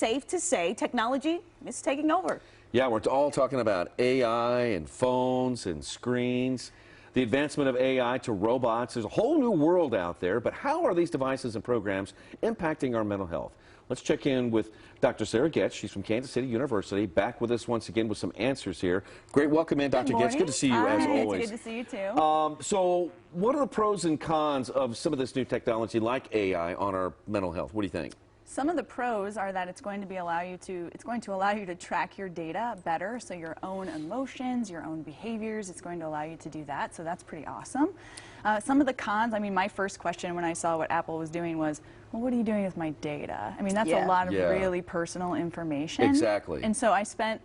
safe to say technology is taking over. Yeah, we're all talking about AI and phones and screens, the advancement of AI to robots. There's a whole new world out there, but how are these devices and programs impacting our mental health? Let's check in with Dr. Sarah Getch. She's from Kansas City University, back with us once again with some answers here. Great welcome in, Dr. Getch. Good to see you, as always. It's good to see you, too. So what are the pros and cons of some of this new technology like AI on our mental health? What do you think? Some of the pros are that it's going to allow you to track your data better, so your own emotions, your own behaviors, it's going to allow you to do that, so that's pretty awesome. Some of the cons, I mean, my first question when I saw what Apple was doing was, well, what are you doing with my data? I mean, that's a lot of really personal information. Exactly. And so I spent,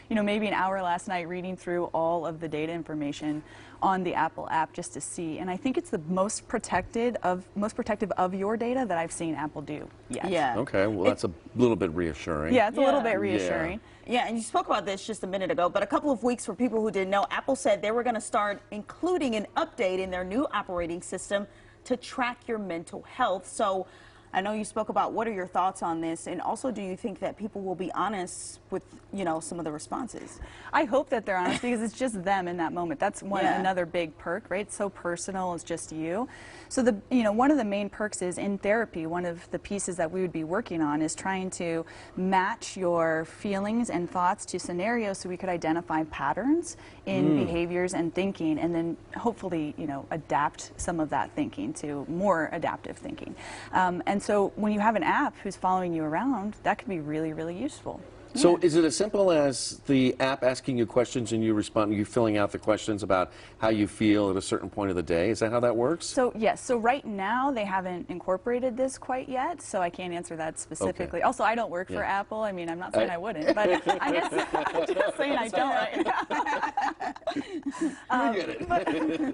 you know, maybe an hour last night reading through all of the data information on the Apple app just to see, and I think it's the most protective of your data that I've seen Apple do yet. Yeah. Okay, well, that's a little bit reassuring. Yeah, it's a little bit reassuring. Yeah, and you spoke about this just a minute ago, but a couple of weeks for people who didn't know, Apple said they were going to start including an update in their new operating system to track your mental health. So I know you spoke about what are your thoughts on this, and also do you think that people will be honest with, you know, some of the responses? I hope that they're honest because it's just them in that moment. That's another big perk, right? It's so personal, it's just you. So one of the main perks is in therapy, one of the pieces that we would be working on is trying to match your feelings and thoughts to scenarios so we could identify patterns in behaviors and thinking, and then hopefully, you know, adapt some of that thinking to more adaptive thinking. And so when you have an app who's following you around, that could be really, really useful. So is it as simple as the app asking you questions and you respond, you filling out the questions about how you feel at a certain point of the day? Is that how that works? So yes, so right now they haven't incorporated this quite yet, so I can't answer that specifically. Okay. Also, I don't work for Apple. I mean, I'm not saying I wouldn't, but I guess I'm just saying I don't.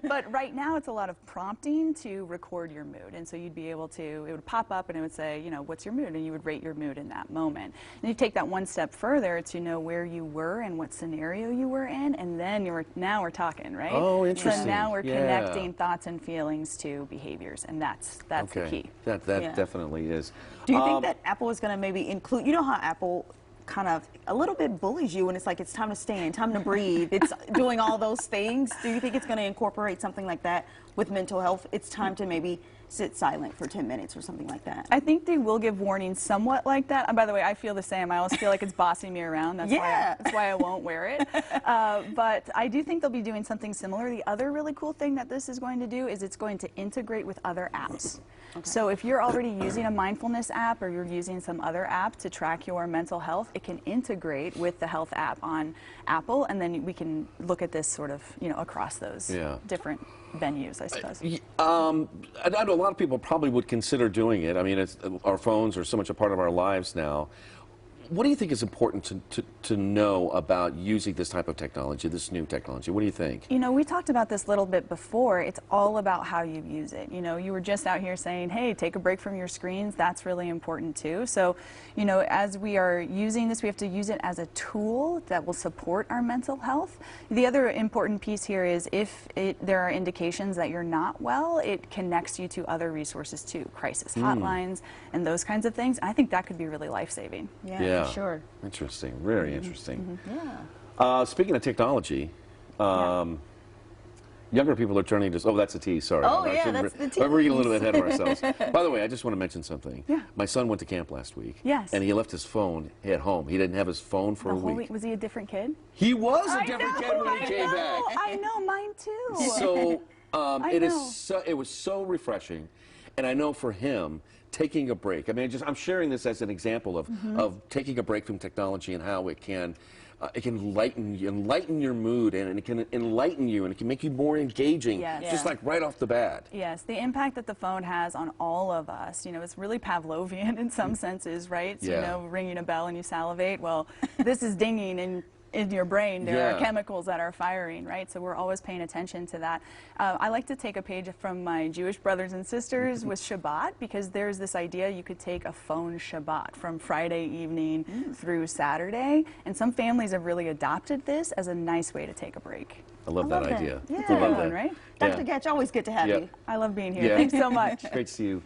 But right now it's a lot of prompting to record your mood, and so you'd be able to, it would pop up and it would say, you know, what's your mood, and you would rate your mood in that moment. And you take that one step further to know where you were and what scenario you were in, and then now we're talking, right? Oh, interesting. So now we're connecting thoughts and feelings to behaviors, and that's the key. That definitely is. Do you think that Apple is going to maybe include, you know how Apple kind of a little bit bullies you when it's like it's time to stand, time to breathe, it's doing all those things? Do you think it's going to incorporate something like that with mental health? It's time to maybe sit silent for 10 minutes or something like that. I think they will give warnings somewhat like that. And by the way, I feel the same. I always feel like it's bossing me around. That's why I won't wear it. But I do think they'll be doing something similar. The other really cool thing that this is going to do is it's going to integrate with other apps. Okay. So if you're already using a mindfulness app or you're using some other app to track your mental health, it can integrate with the health app on Apple, and then we can look at this sort of, you know, across those different venues, I suppose. I know a lot of people probably would consider doing it. I mean, our phones are so much a part of our lives now. What do you think is important to know about using this type of technology, this new technology? What do you think? You know, we talked about this a little bit before. It's all about how you use it. You know, you were just out here saying, hey, take a break from your screens. That's really important too. So, you know, as we are using this, we have to use it as a tool that will support our mental health. The other important piece here is if there are indications that you're not well, it connects you to other resources too, crisis hotlines and those kinds of things. I think that could be really life-saving. Yeah. Sure. Interesting. Very interesting. Yeah. Speaking of technology, younger people are turning to... Oh, that's a tease. Sorry. Oh, yeah, that's the tease. We're getting a little bit ahead of ourselves. By the way, I just want to mention something. Yeah. My son went to camp last week. Yes. And he left his phone at home. He didn't have his phone for a week. Was he a different kid? He was a different kid when he came back. I know, mine too. So it was so refreshing, and I know for him, taking a break. I mean, I'm sharing this as an example of taking a break from technology and how it can enlighten your mood, and it can enlighten you, and it can make you more engaging, just like right off the bat. Yes, the impact that the phone has on all of us, you know, it's really Pavlovian in some senses, right? So, you know, ringing a bell and you salivate, well, this is dinging in your brain. There are chemicals that are firing, right? So we're always paying attention to that. I like to take a page from my Jewish brothers and sisters with Shabbat, because there's this idea you could take a phone Shabbat from Friday evening through Saturday, and some families have really adopted this as a nice way to take a break. I love that idea. Yeah, right? Dr. Getch, always good to have you. I love being here. Thanks so much. Great to see you.